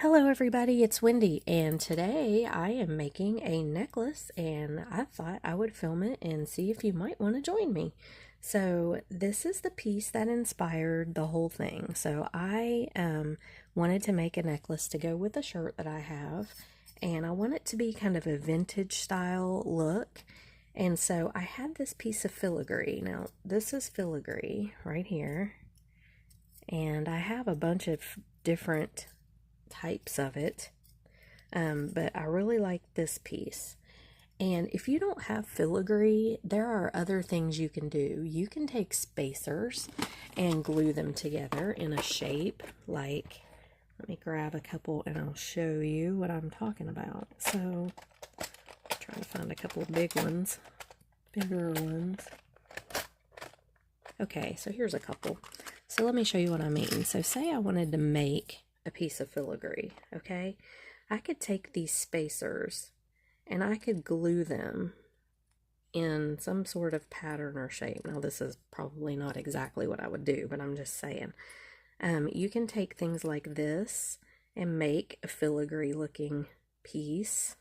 Hello everybody, it's Wendy, and today I am making a necklace, and I thought I would film it and see if you might want to join me. So this is the piece that inspired the whole thing. So I wanted to make a necklace to go with a shirt that I have, and I want it to be kind of a vintage style look. And so I had this piece of filigree. Now this is filigree right here, and I have a bunch of different types of it, but I really like this piece. And if you don't have filigree, there are other things you can do. You can take spacers and glue them together in a shape. Like, let me grab a couple and I'll show you what I'm talking about. So I'm trying to find a couple of bigger ones. Okay, so here's a couple. So let me show you what I mean. So say I wanted to make a piece of filigree, okay? I could take these spacers and I could glue them in some sort of pattern or shape. Now this is probably not exactly what I would do, but I'm just saying. You can take things like this and make a filigree looking piece.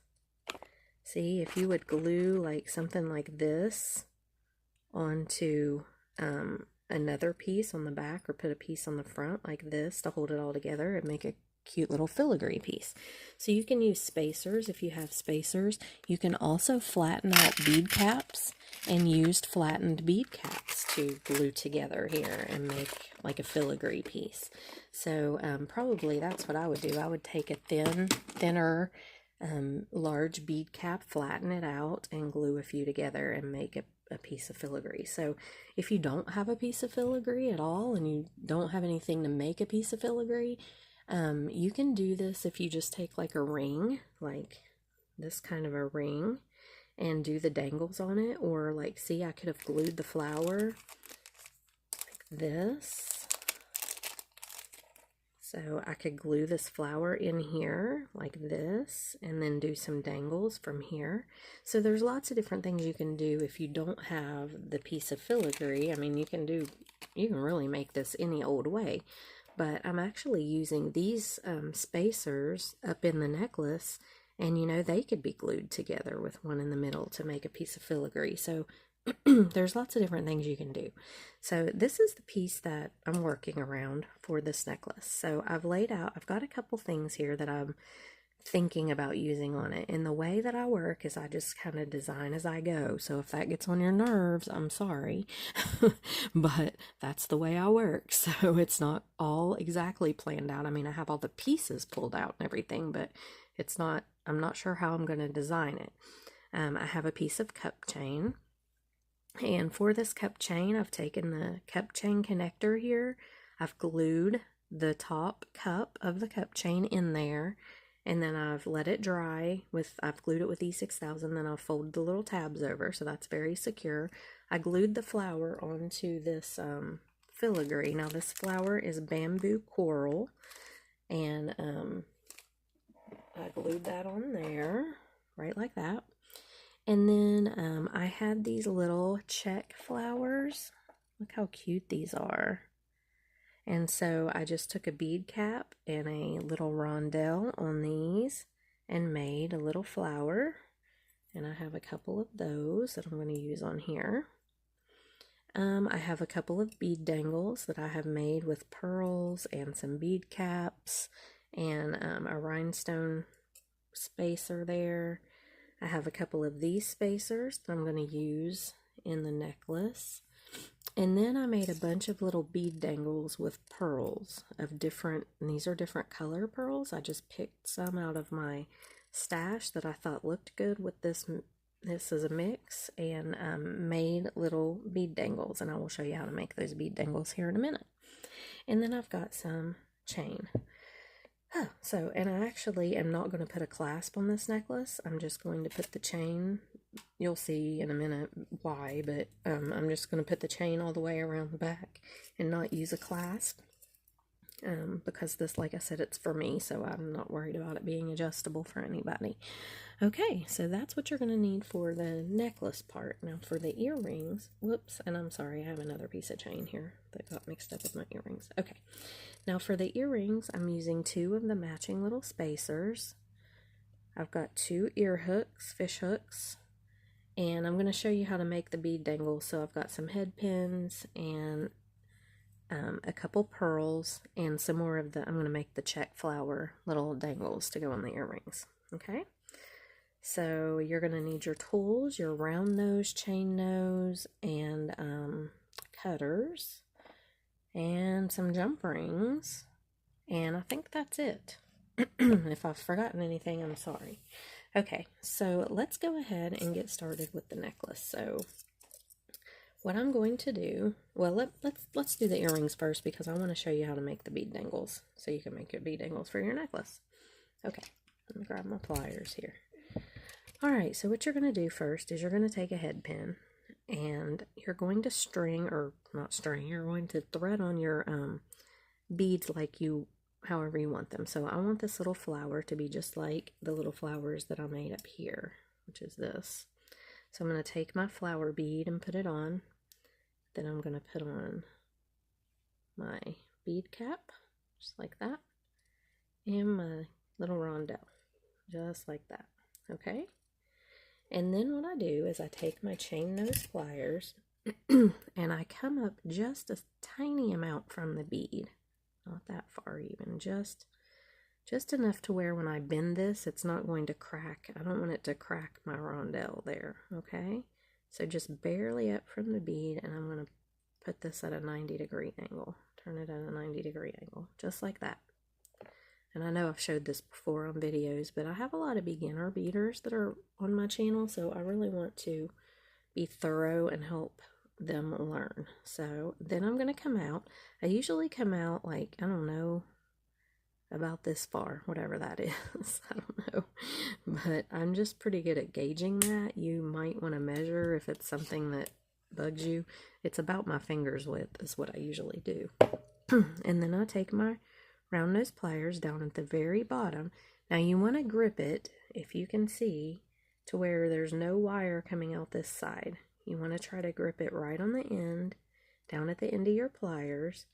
See, if you would glue like something like this onto another piece on the back, or put a piece on the front like this to hold it all together and make a cute little filigree piece. So you can use spacers if you have spacers. You can also flatten out bead caps and use flattened bead caps to glue together here and make like a filigree piece. So probably that's what I would do. I would take a thinner large bead cap, flatten it out, and glue a few together and make a piece of filigree. So if you don't have a piece of filigree at all and you don't have anything to make a piece of filigree, you can do this if you just take like a ring, like this kind of a ring, and do the dangles on it. Or like, see, I could have glued the flower like this. So I could glue this flower in here like this and then do some dangles from here. So there's lots of different things you can do if you don't have the piece of filigree. I mean, you can really make this any old way. But I'm actually using these spacers up in the necklace, and you know, they could be glued together with one in the middle to make a piece of filigree. So there's lots of different things you can do. So this is the piece that I'm working around for this necklace. So I've got a couple things here that I'm thinking about using on it. And the way that I work is I just kind of design as I go. So if that gets on your nerves, I'm sorry. But that's the way I work. So it's not all exactly planned out. I mean, I have all the pieces pulled out and everything, but I'm not sure how I'm going to design it. I have a piece of cup chain. And for this cup chain, I've taken the cup chain connector here. I've glued the top cup of the cup chain in there, and then I've let it dry I've glued it with E6000, then I've folded the little tabs over, so that's very secure. I glued the flower onto this filigree. Now this flower is bamboo coral, and I glued that on there, right like that. And then I had these little check flowers. Look how cute these are. And so I just took a bead cap and a little rondelle on these and made a little flower. And I have a couple of those that I'm going to use on here. I have a couple of bead dangles that I have made with pearls and some bead caps and a rhinestone spacer there. I have a couple of these spacers that I'm going to use in the necklace. And then I made a bunch of little bead dangles with pearls of different, and these are different color pearls. I just picked some out of my stash that I thought looked good with this is a mix, and made little bead dangles. And I will show you how to make those bead dangles here in a minute. And then I've got some chain. So, and I actually am not going to put a clasp on this necklace. I'm just going to put the chain. You'll see in a minute why, but I'm just going to put the chain all the way around the back and not use a clasp. because this, like I said, it's for me, so I'm not worried about it being adjustable for anybody. Okay, so that's what you're going to need for the necklace part. Now for the earrings, whoops, and I'm sorry, I have another piece of chain here that got mixed up with my earrings. Okay, now for the earrings, I'm using 2 of the matching little spacers. I've got 2 ear hooks, fish hooks, and I'm going to show you how to make the bead dangles. So I've got some head pins and a couple pearls and some more of the, I'm going to make the check flower little dangles to go on the earrings. Okay, so you're going to need your tools, your round nose, chain nose, and cutters, and some jump rings, and I think that's it. If I've forgotten anything, I'm sorry. Okay, so let's go ahead and get started with the necklace. So what I'm going to do, well, let's do the earrings first because I want to show you how to make the bead dangles so you can make your bead dangles for your necklace. Okay, let me grab my pliers here. Alright, so what you're going to do first is you're going to take a head pin and you're going to string, or not string, you're going to thread on your beads like you, however you want them. So I want this little flower to be just like the little flowers that I made up here, which is this. So I'm going to take my flower bead and put it on. Then I'm going to put on my bead cap, just like that, and my little rondelle, just like that. Okay? And then what I do is I take my chain nose pliers and I come up just a tiny amount from the bead. Not that far even, just enough to where when I bend this, it's not going to crack. I don't want it to crack my rondelle there, okay? So just barely up from the bead, and I'm going to put this at a 90-degree angle. Turn it at a 90-degree angle, just like that. And I know I've showed this before on videos, but I have a lot of beginner beaders that are on my channel, so I really want to be thorough and help them learn. So then I'm going to come out. I usually come out like, I don't know, about this far, whatever that is. I don't know, but I'm just pretty good at gauging that. You might want to measure if it's something that bugs you. It's about my finger's width is what I usually do. And then I take my round nose pliers down at the very bottom. Now you want to grip it, if you can see, to where there's no wire coming out this side. You want to try to grip it right on the end, down at the end of your pliers,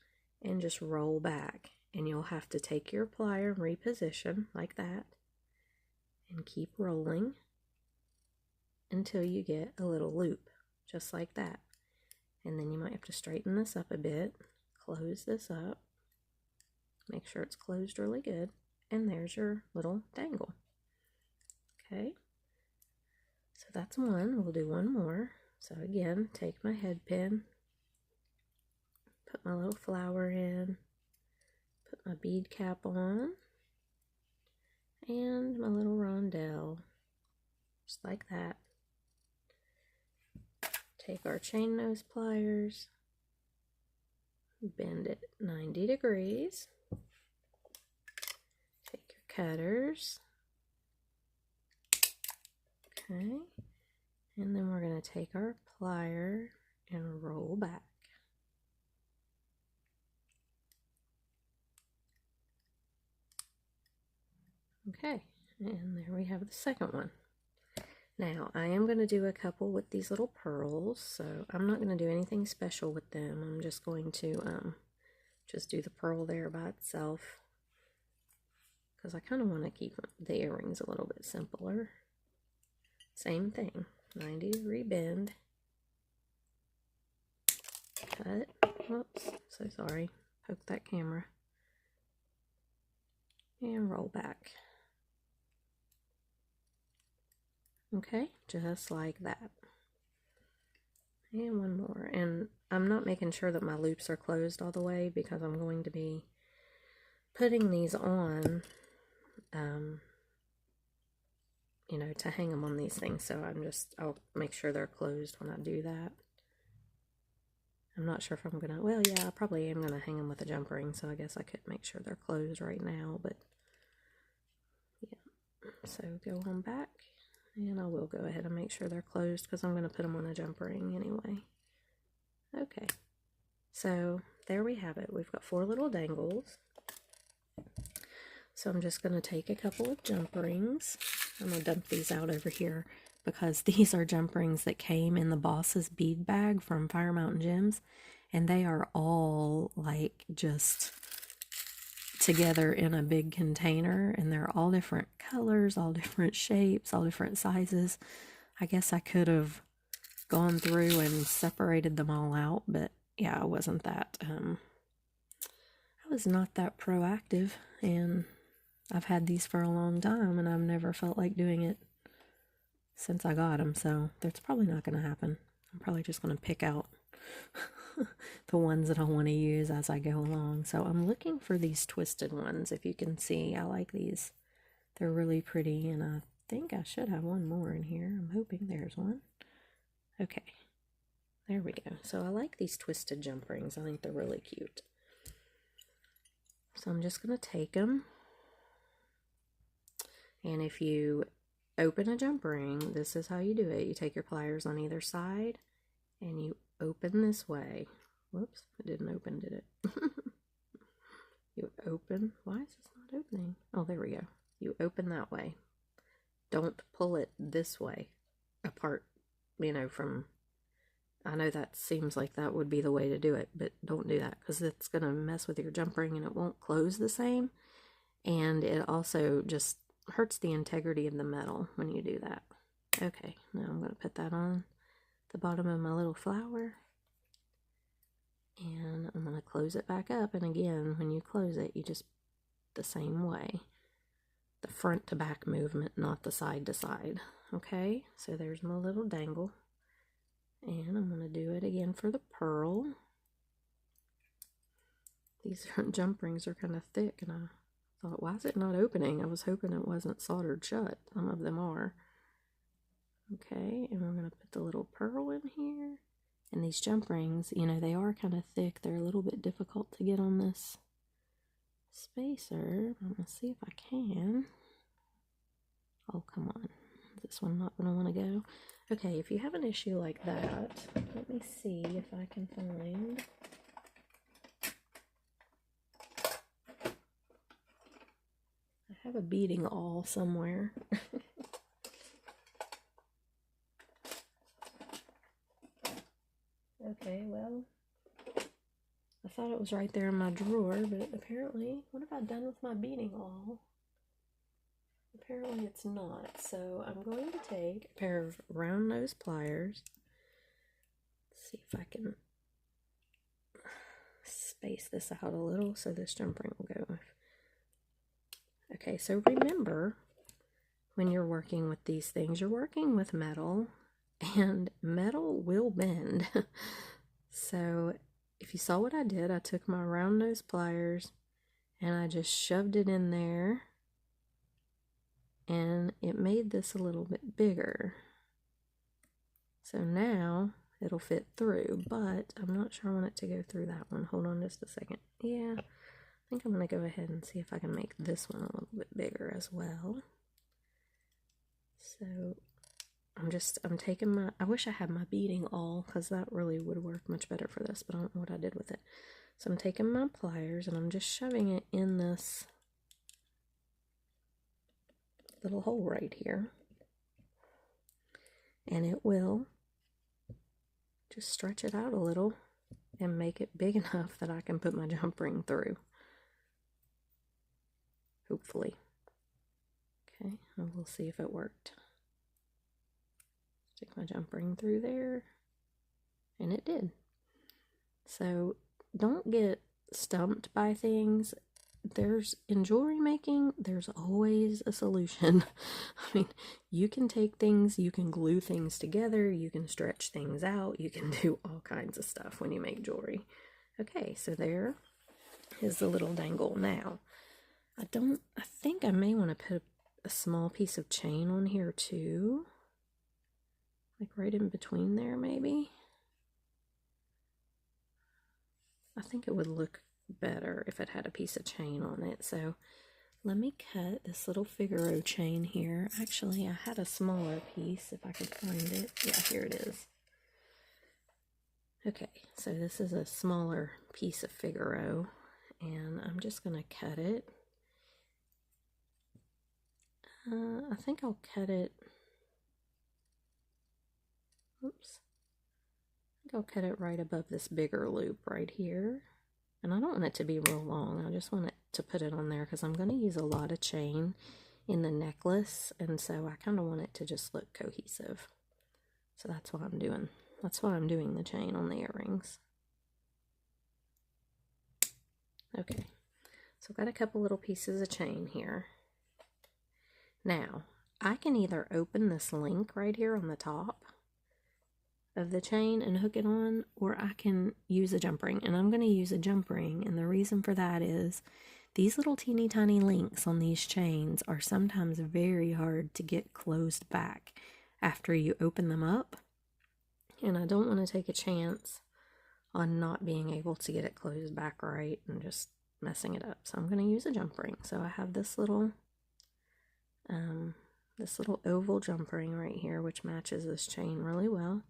and just roll back. And you'll have to take your plier and reposition like that and keep rolling until you get a little loop, just like that. And then you might have to straighten this up a bit, close this up, make sure it's closed really good, and there's your little dangle. Okay, so that's one. We'll do one more. So again, take my head pin, put my little flower in, put my bead cap on, and my little rondelle, just like that. Take our chain nose pliers, bend it 90 degrees, take your cutters, okay, and then we're going to take our plier and roll back. Okay, and there we have the second one. Now, I am going to do a couple with these little pearls, so I'm not going to do anything special with them. I'm just going to just do the pearl there by itself, because I kind of want to keep the earrings a little bit simpler. Same thing, 90-degree bend, cut, whoops, so sorry, poke that camera, and roll back. Okay, just like that. And one more. And I'm not making sure that my loops are closed all the way because I'm going to be putting these on, you know, to hang them on these things. So I'll make sure they're closed when I do that. I'm not sure if I'm going to, well, yeah, I probably am going to hang them with a jump ring. So I guess I could make sure they're closed right now. But, yeah. So go on back. And I will go ahead and make sure they're closed because I'm going to put them on a jump ring anyway. Okay, so there we have it. We've got 4 little dangles. So I'm just going to take a couple of jump rings. I'm going to dump these out over here because these are jump rings that came in the Boss's bead bag from Fire Mountain Gems. And they are all like just together in a big container. And they're all different colors, all different shapes, all different sizes. I guess I could have gone through and separated them all out. But yeah, I wasn't that, I was not that proactive. And I've had these for a long time, and I've never felt like doing it since I got them, so that's probably not going to happen. I'm probably just going to pick out the ones that I want to use as I go along. So I'm looking for these twisted ones. If you can see, I like these. They're really pretty, and I think I should have one more in here. I'm hoping there's one. Okay, there we go. So I like these twisted jump rings. I think they're really cute. So I'm just going to take them. And if you open a jump ring, this is how you do it. You take your pliers on either side and you open this way. Whoops, it didn't open, did it? You open. Why is this not opening? Oh, there we go. You open that way. Don't pull it this way apart, you know, from... I know that seems like that would be the way to do it, but don't do that because it's going to mess with your jump ring and it won't close the same. And it also just hurts the integrity of the metal when you do that. Okay, now I'm going to put that on the bottom of my little flower. And I'm going to close it back up. And again, when you close it, you just the same way. The front to back movement, not the side to side. Okay, so there's my little dangle. And I'm going to do it again for the pearl. These jump rings are kind of thick, and I thought, why is it not opening? I was hoping it wasn't soldered shut. Some of them are. Okay, and we're going to put the little pearl in here. And these jump rings, you know, they are kind of thick. They're a little bit difficult to get on this spacer. I'm going to see if I can. Oh, come on. Is this one not going to want to go? Okay, if you have an issue like that, let me see if I can find... I have a beading awl somewhere. Okay, well, I thought it was right there in my drawer, but apparently, what have I done with my beading awl? Apparently it's not, so I'm going to take a pair of round nose pliers. Let's see if I can space this out a little so this jump ring will go. Okay, so remember, when you're working with these things, you're working with metal, and metal will bend. So if you saw what I did, I took my round nose pliers and I just shoved it in there, and it made this a little bit bigger. So now it'll fit through, but I'm not sure I want it to go through that one. Hold on just a second. Yeah, I think I'm going to go ahead and see if I can make this one a little bit bigger as well. So I'm taking my, I wish I had my beading awl because that really would work much better for this, but I don't know what I did with it. So I'm taking my pliers and I'm just shoving it in this little hole right here. And it will just stretch it out a little and make it big enough that I can put my jump ring through. Hopefully. Okay, and we'll see if it worked. Stick my jump ring through there, and it did. So don't get stumped by things. In jewelry making, there's always a solution. I mean, you can take things, you can glue things together, you can stretch things out, you can do all kinds of stuff when you make jewelry. Okay, so there is the little dangle. Now, I think I may want to put a small piece of chain on here too. Like right in between there, maybe. I think it would look better if it had a piece of chain on it. So let me cut this little Figaro chain here. Actually, I had a smaller piece if I could find it. Yeah, here it is. Okay, so this is a smaller piece of Figaro, and I'm just going to cut it. I think I'll cut it. Oops. I think I'll cut it right above this bigger loop right here. And I don't want it to be real long. I just want it to put it on there because I'm going to use a lot of chain in the necklace. And so I kind of want it to just look cohesive. So that's what I'm doing. That's why I'm doing the chain on the earrings. Okay. So I've got a couple little pieces of chain here. Now, I can either open this link right here on the top of the chain and hook it on, or I can use a jump ring, and I'm going to use a jump ring, and the reason for that is these little teeny tiny links on these chains are sometimes very hard to get closed back after you open them up, and I don't want to take a chance on not being able to get it closed back right and just messing it up. So I'm going to use a jump ring. So I have this little oval jump ring right here, which matches this chain really well.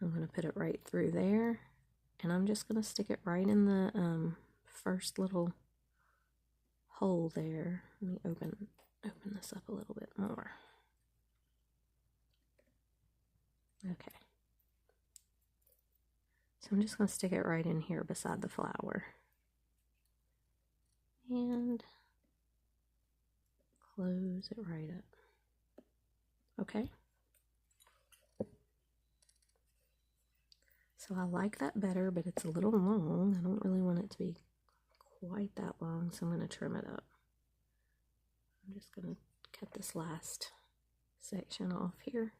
I'm going to put it right through there, and I'm just going to stick it right in the first little hole there. Let me open this up a little bit more. Okay. So I'm just going to stick it right in here beside the flower. And close it right up. Okay. So I like that better, but it's a little long. I don't really want it to be quite that long, so I'm going to trim it up. I'm just going to cut this last section off here.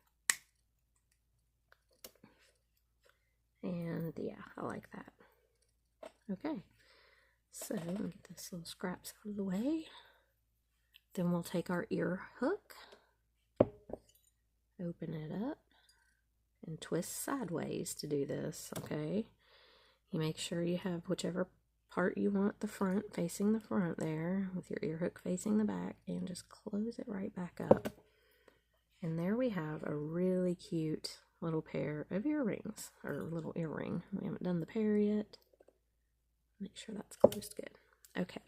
And yeah, I like that. Okay, so let me get this little scraps out of the way. Then we'll take our ear hook, open it up, and twist sideways to do this, okay? You make sure you have whichever part you want the front, facing the front there, with your ear hook facing the back, and just close it right back up. And there we have a really cute little pair of earrings, or little earring. We haven't done the pair yet. Make sure that's closed good. Okay,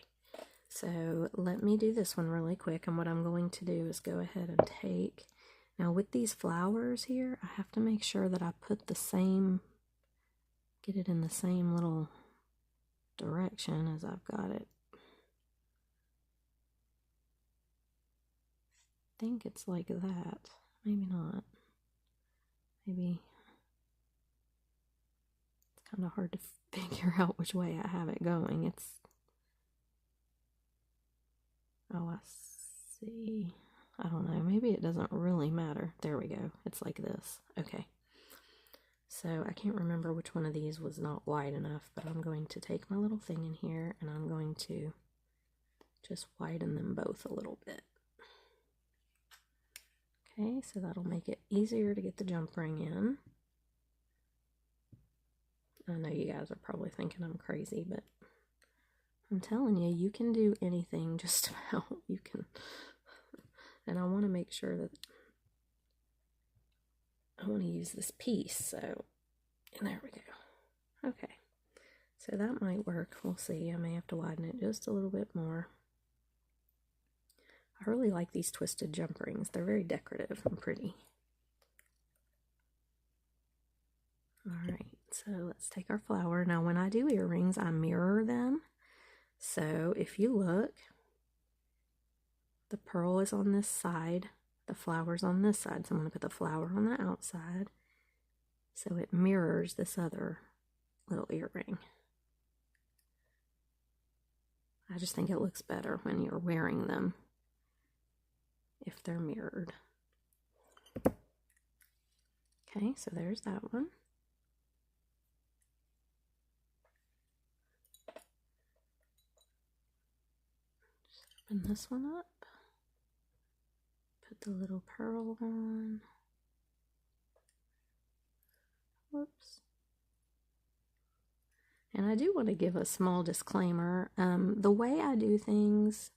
so let me do this one really quick, and what I'm going to do is go ahead and take, now with these flowers here, I have to make sure that I put the same, get it in the same little direction as I've got it. I think it's like that. Maybe not. Maybe it's kind of hard to figure out which way I have it going. It's, oh, I see. I don't know. Maybe it doesn't really matter. There we go. It's like this. Okay. So I can't remember which one of these was not wide enough, but I'm going to take my little thing in here and I'm going to just widen them both a little bit. Okay, so that'll make it easier to get the jump ring in. I know you guys are probably thinking I'm crazy, but I'm telling you, you can do anything just about. You can. And I want to make sure that I want to use this piece. So, and there we go. Okay, so that might work. We'll see. I may have to widen it just a little bit more. I really like these twisted jump rings. They're very decorative and pretty. Alright, so let's take our flower. Now when I do earrings, I mirror them. So if you look, the pearl is on this side, the flower's on this side. So I'm going to put the flower on the outside so it mirrors this other little earring. I just think it looks better when you're wearing them if they're mirrored. Okay, so there's that one. Just open this one up. Put the little pearl on. Whoops. And I do want to give a small disclaimer. The way I do things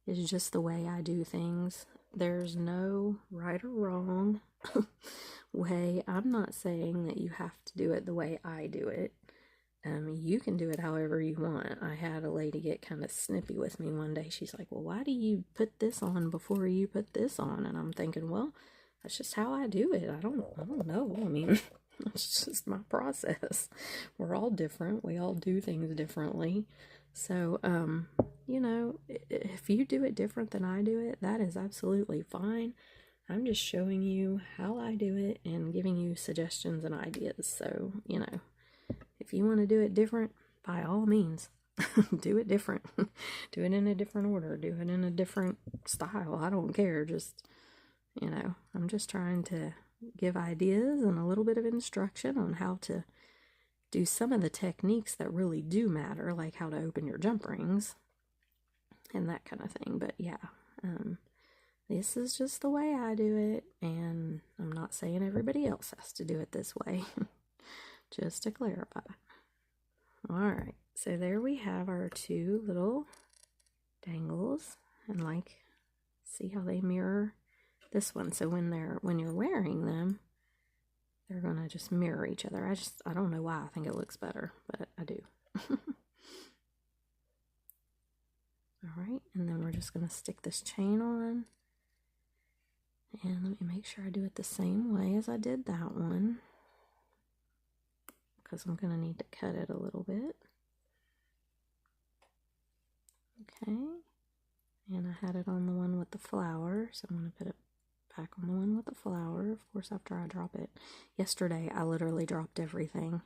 is just the way I do things. There's no right or wrong way. I'm not saying that you have to do it the way I do it. You can do it however you want. I had a lady get kind of snippy with me one day. She's like, well, why do you put this on before you put this on? And I'm thinking, well, that's just how I do it. I don't know. I mean, it's just my process. We're all different. We all do things differently. So, you know, if you do it different than I do it, that is absolutely fine. I'm just showing you how I do it and giving you suggestions and ideas. So, you know, if you want to do it different, by all means, do it different. Do it in a different order. Do it in a different style. I don't care. Just, you know, I'm just trying to give ideas and a little bit of instruction on how to do some of the techniques that really do matter, like how to open your jump rings and that kind of thing. But yeah, this is just the way I do it, and I'm not saying everybody else has to do it this way. Just to clarify. Alright, so there we have our two little dangles, and like, see how they mirror this one. So when you're wearing them, they're gonna just mirror each other. I don't know why I think it looks better, but I do. Alright, and then we're just gonna stick this chain on. And let me make sure I do it the same way as I did that one, because I'm going to need to cut it a little bit. Okay, and I had it on the one with the flower, so I'm going to put it back on the one with the flower, of course, after I drop it. Yesterday, I literally dropped everything.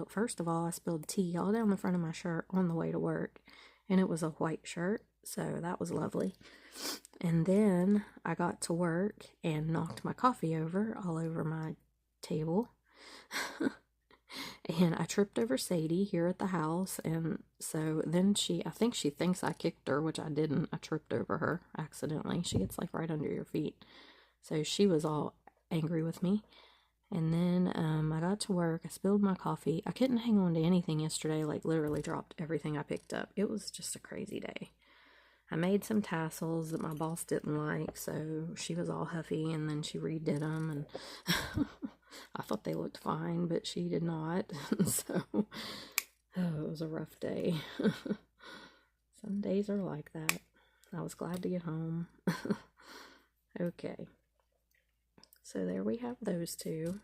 First of all, I spilled tea all down the front of my shirt on the way to work, and it was a white shirt, so that was lovely. And then I got to work and knocked my coffee over all over my table. And I tripped over Sadie here at the house, and so then I think she thinks I kicked her, which I didn't. I tripped over her accidentally. She gets like right under your feet. So she was all angry with me. And then I got to work, I spilled my coffee. I couldn't hang on to anything yesterday, like literally dropped everything I picked up. It was just a crazy day. I made some tassels that my boss didn't like, so she was all huffy, and then she redid them, and I thought they looked fine, but she did not. So, it was a rough day. Some days are like that. I was glad to get home. Okay. So there we have those two.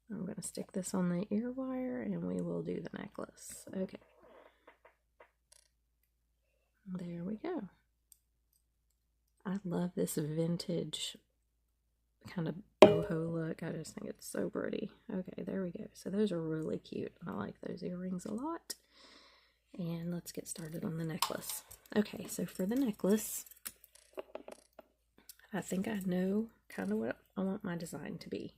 I'm going to stick this on the ear wire, and we will do the necklace. Okay. There we go. I love this vintage kind of boho look. I just think it's so pretty. Okay, there we go. So those are really cute. I like those earrings a lot. And let's get started on the necklace. Okay, so for the necklace, I think I know kind of what I want my design to be.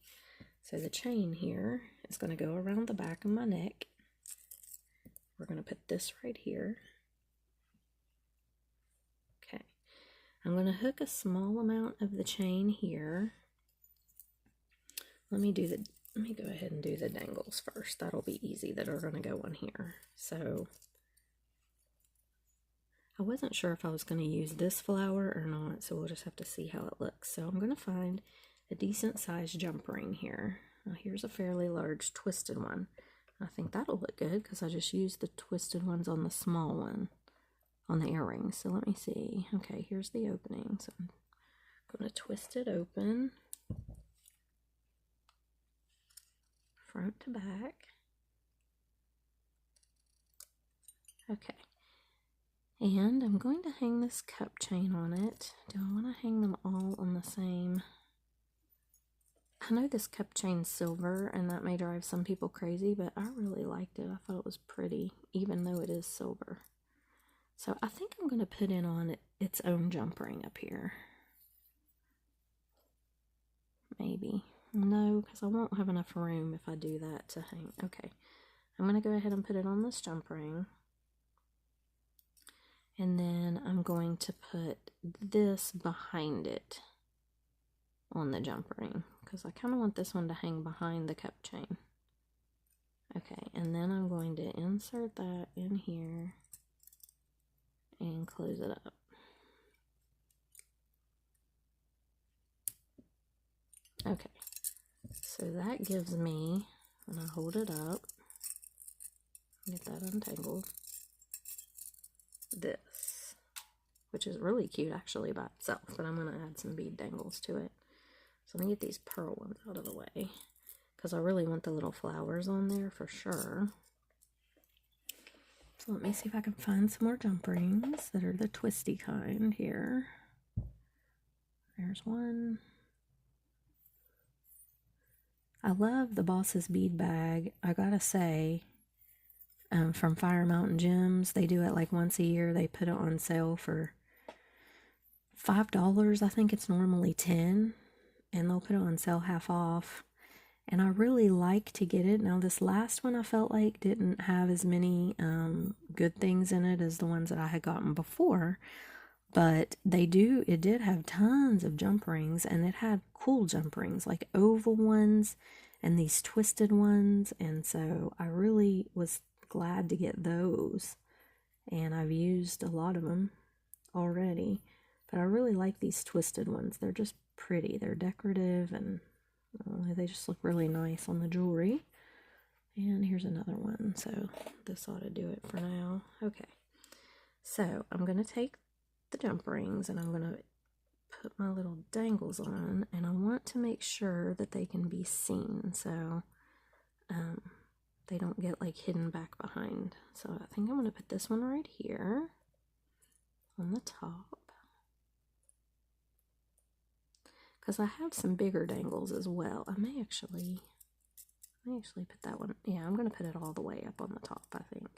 So the chain here is going to go around the back of my neck. We're going to put this right here. Okay, I'm going to hook a small amount of the chain here. Let me go ahead and do the dangles first. That'll be easy, that are going to go on here. So I wasn't sure if I was going to use this flower or not, so we'll just have to see how it looks. So I'm going to find a decent sized jump ring here. Now here's a fairly large twisted one. I think that'll look good because I just used the twisted ones on the small one on the earring. So let me see. Okay, here's the opening. So I'm going to twist it open, front to back. Okay. And I'm going to hang this cup chain on it. Do I want to hang them all on the same? I know this cup chain's silver, and that may drive some people crazy, but I really liked it. I thought it was pretty, even though it is silver. So I think I'm going to put in on its own jump ring up here. Maybe. No, because I won't have enough room if I do that to hang. Okay. I'm going to go ahead and put it on this jump ring. And then I'm going to put this behind it on the jump ring, because I kind of want this one to hang behind the cup chain. Okay, and then I'm going to insert that in here and close it up. Okay, so that gives me, when I hold it up, Get that untangled. This, which is really cute actually by itself, but I'm going to add some bead dangles to it. So I'm going to get these pearl ones out of the way, because I really want the little flowers on there for sure. So let me see if I can find some more jump rings that are the twisty kind here. There's one. I love the Boss's bead bag. I gotta say, from Fire Mountain Gems, they do it like once a year. They put it on sale for $5. I think it's normally $10, and they'll put it on sale half off. And I really like to get it. Now this last one I felt like didn't have as many good things in it as the ones that I had gotten before. But it did have tons of jump rings, and it had cool jump rings, like oval ones and these twisted ones. And so I really was glad to get those. And I've used a lot of them already. But I really like these twisted ones. They're just pretty. They're decorative, and they just look really nice on the jewelry. And here's another one, so this ought to do it for now. Okay, so I'm going to take the jump rings and I'm going to put my little dangles on, and I want to make sure that they can be seen, so they don't get like hidden back behind. So I think I'm going to put this one right here on the top, because I have some bigger dangles as well. I may actually put that one. Yeah, I'm going to put it all the way up on the top, I think.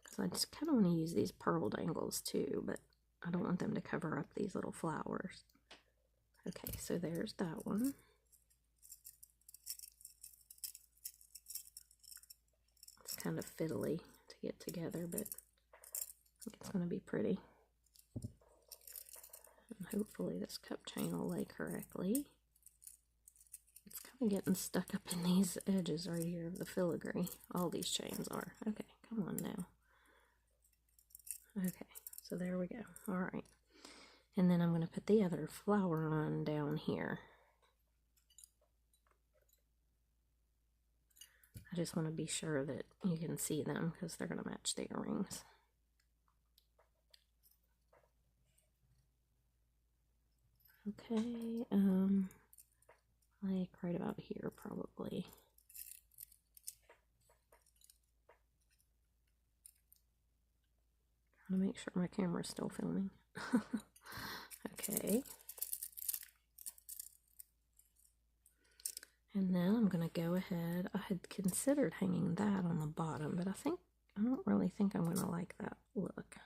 Because I just kind of want to use these pearl dangles too, but I don't want them to cover up these little flowers. Okay, so there's that one. It's kind of fiddly to get together, but I think it's going to be pretty. And hopefully this cup chain will lay correctly. It's kind of getting stuck up in these edges right here of the filigree. All these chains are. Okay, come on now. Okay, so there we go. Alright. And then I'm going to put the other flower on down here. I just want to be sure that you can see them, because they're going to match the earrings. Okay, like right about here probably. Trying to make sure my camera's still filming. Okay. And then I'm going to go ahead. I had considered hanging that on the bottom, but I don't really think I'm going to like that look.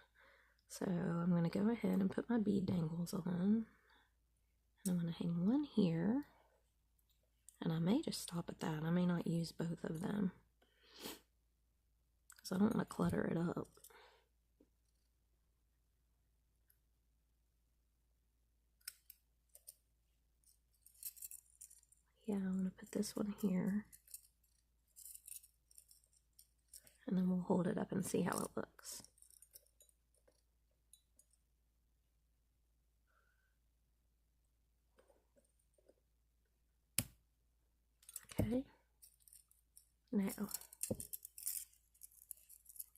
So I'm going to go ahead and put my bead dangles on. And I'm going to hang one here. And I may just stop at that. I may not use both of them, because I don't want to clutter it up. Yeah, I'm going to put this one here. And then we'll hold it up and see how it looks. Okay. Now,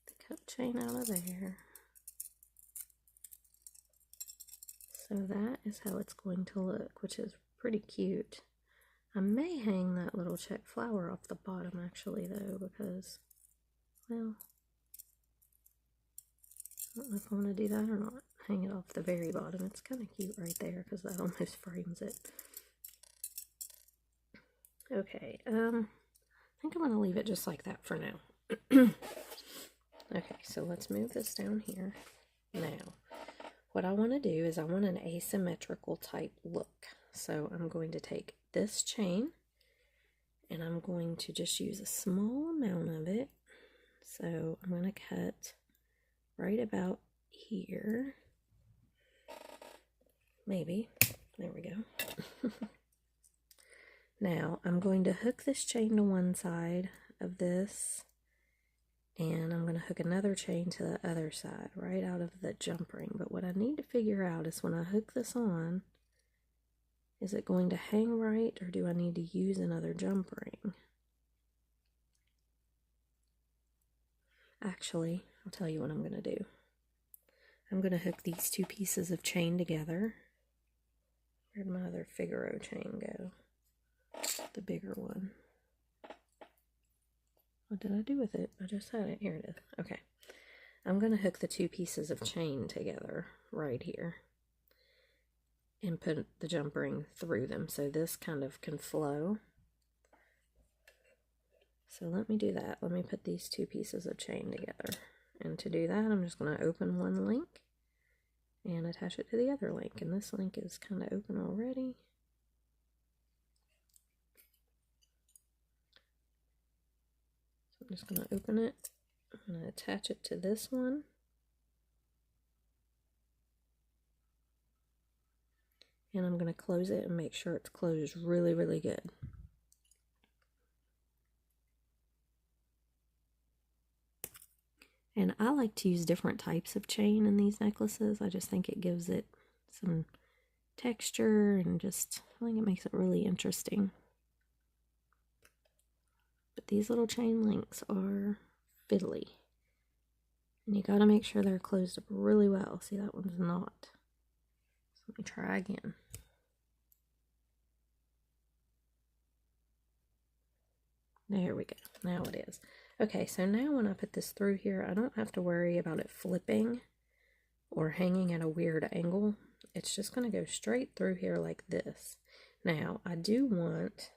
the cup chain out of there. So that is how it's going to look, which is pretty cute. I may hang that little check flower off the bottom actually though, because, well, I don't know if I want to do that or not. Hang it off the very bottom. It's kind of cute right there, because that almost frames it. Okay, I think I'm going to leave it just like that for now. Okay, so let's move this down here. Now, what I want to do is I want an asymmetrical type look. So I'm going to take this chain, and I'm going to just use a small amount of it. So I'm going to cut right about here. Maybe. There we go. Now I'm going to hook this chain to one side of this, and I'm going to hook another chain to the other side right out of the jump ring. But what I need to figure out is when I hook this on, is it going to hang right, or do I need to use another jump ring? Actually, I'll tell you what I'm going to do. I'm going to hook these two pieces of chain together. Where'd my other Figaro chain go? The bigger one. What did I do with it? I just had it. Here it is. Okay. I'm going to hook the two pieces of chain together right here and put the jump ring through them so this kind of can flow. So let me do that. Let me put these two pieces of chain together. And to do that, I'm just going to open one link and attach it to the other link. And this link is kind of open already. So I'm just going to open it. I'm going to attach it to this one. And I'm going to close it and make sure it's closed really, really good. And I like to use different types of chain in these necklaces. I just think it gives it some texture and just, I think it makes it really interesting. But these little chain links are fiddly. And you got to make sure they're closed up really well. See, that one's not. So let me try again. There we go. Now it is. Okay, so now when I put this through here, I don't have to worry about it flipping or hanging at a weird angle. It's just going to go straight through here like this. Now, I do want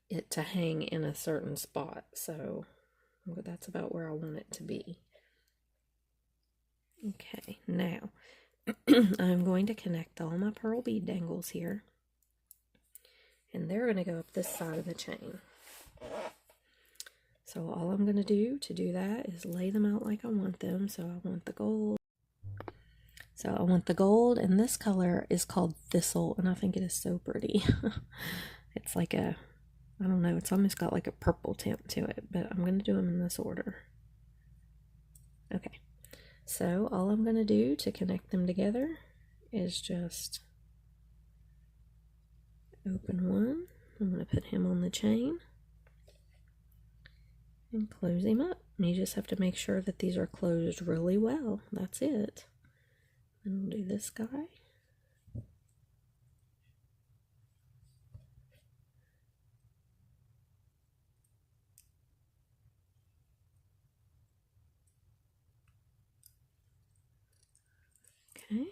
it to hang in a certain spot, so that's about where I want it to be. Okay, now I'm going to connect all my pearl bead dangles here, and they're going to go up this side of the chain. So all I'm going to do that is lay them out like I want them. So I want the gold. So I want the gold, and this color is called Thistle, and I think it is so pretty. It's like a, I don't know, it's almost got like a purple tint to it, but I'm going to do them in this order. Okay, so all I'm going to do to connect them together is just open one. I'm going to put him on the chain and close him up. And you just have to make sure that these are closed really well. That's it. And we'll do this guy. Okay.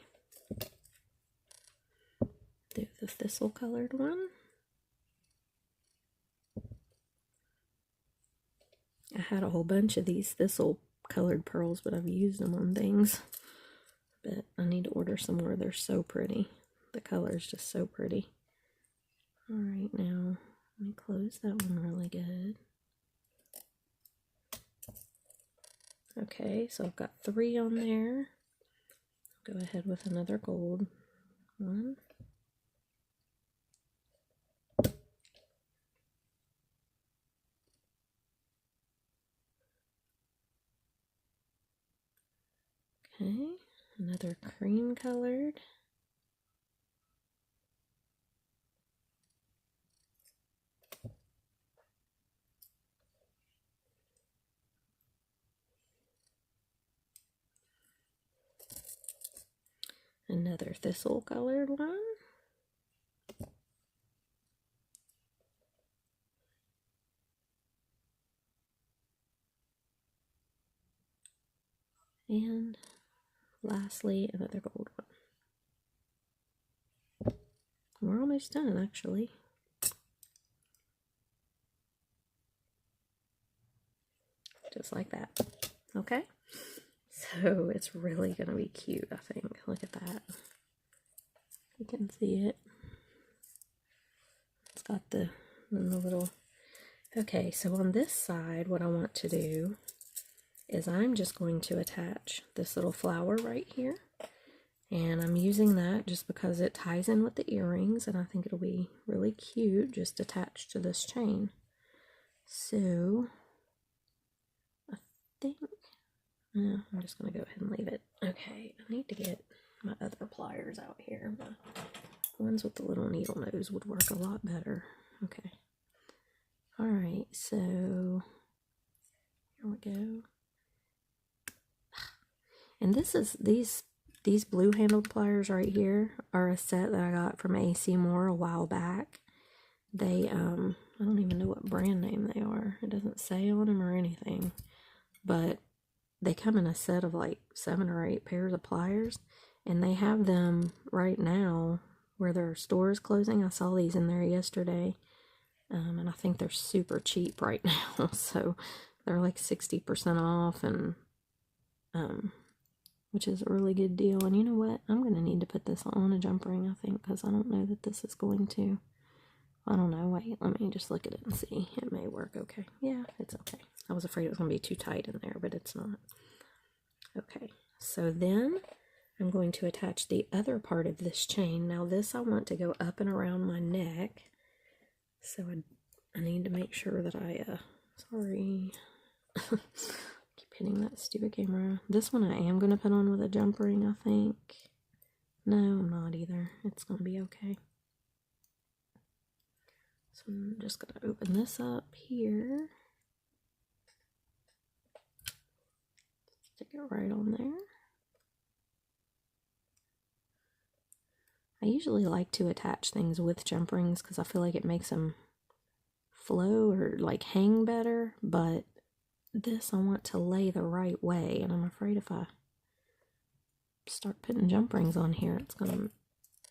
Do the thistle colored one. I had a whole bunch of these thistle colored pearls, but I've used them on things. But I need to order some more. They're so pretty. The color is just so pretty. Alright, now let me close that one really good. Okay, so I've got 3 on there. Go ahead with another gold one. Okay, another cream colored. Another thistle colored one. And lastly, another gold one. We're almost done, actually. Just like that. Okay? So it's really going to be cute, I think. Look at that. You can see it. It's got the little... Okay, so on this side, what I want to do is I'm just going to attach this little flower right here. And I'm using that just because it ties in with the earrings, and I think it'll be really cute just attached to this chain. So, I think... No, I'm just going to go ahead and leave it. Okay, I need to get my other pliers out here. The ones with the little needle nose would work a lot better. Okay. Alright, so here we go. And this is these blue handled pliers right here are a set that I got from AC Moore a while back. They I don't even know what brand name they are. It doesn't say on them or anything, but they come in a set of like 7 or 8 pairs of pliers, and they have them right now where their store is closing. I saw these in there yesterday, and I think they're super cheap right now. So they're like 60% off, and which is a really good deal. And you know what? I'm going to need to put this on a jump ring, I think, because I don't know that this is going to. I don't know. Wait, let me just look at it and see. It may work okay. Yeah, it's okay. I was afraid it was going to be too tight in there, but it's not. Okay, so then I'm going to attach the other part of this chain. Now this I want to go up and around my neck. So I need to make sure that sorry. Keep hitting that stupid camera. This one I am going to put on with a jump ring, I think. No, I'm not either. It's going to be okay. So I'm just going to open this up here. Stick it right on there. I usually like to attach things with jump rings because I feel like it makes them flow or like hang better, but this I want to lay the right way, and I'm afraid if I start putting jump rings on here, it's going to,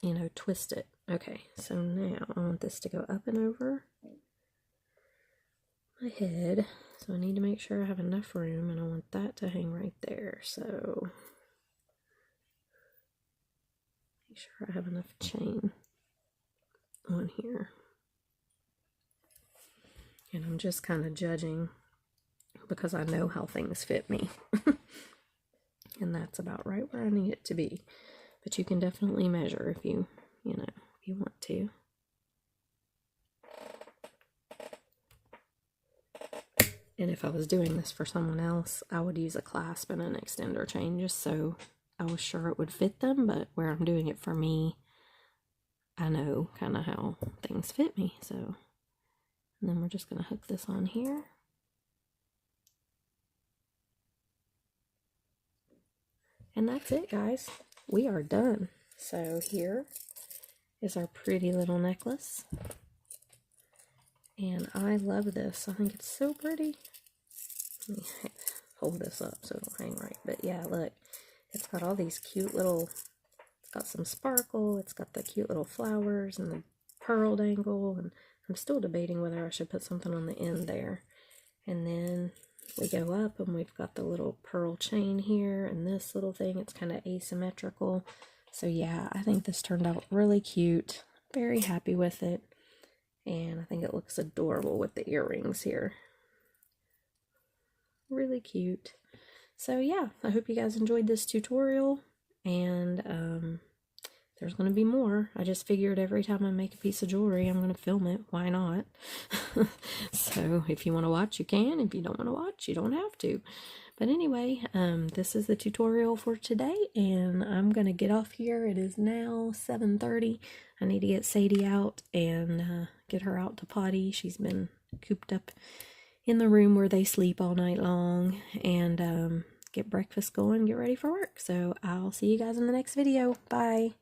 you know, twist it. Okay, so now I want this to go up and over my head, so I need to make sure I have enough room, and I want that to hang right there. So make sure I have enough chain on here, and I'm just kind of judging because I know how things fit me. And that's about right where I need it to be, but you can definitely measure if you know, if you want to. And if I was doing this for someone else, I would use a clasp and an extender chain just so I was sure it would fit them, but where I'm doing it for me, I know kind of how things fit me. So, and then we're just going to hook this on here. And that's it, guys. We are done. So here is our pretty little necklace. And I love this. I think it's so pretty. Let me hold this up so it'll hang right. But yeah, look. It's got all these cute little, it's got some sparkle. It's got the cute little flowers and the pearl dangle. And I'm still debating whether I should put something on the end there. And then we go up and we've got the little pearl chain here and this little thing. It's kind of asymmetrical. So yeah, I think this turned out really cute. Very happy with it. And I think it looks adorable with the earrings here. Really cute. So yeah, I hope you guys enjoyed this tutorial. And there's going to be more. I just figured every time I make a piece of jewelry, I'm going to film it. Why not? So if you want to watch, you can. If you don't want to watch, you don't have to. But anyway, this is the tutorial for today, and I'm going to get off here. It is now 7:30. I need to get Sadie out and get her out to potty. She's been cooped up in the room where they sleep all night long, and get breakfast going, get ready for work. So I'll see you guys in the next video. Bye.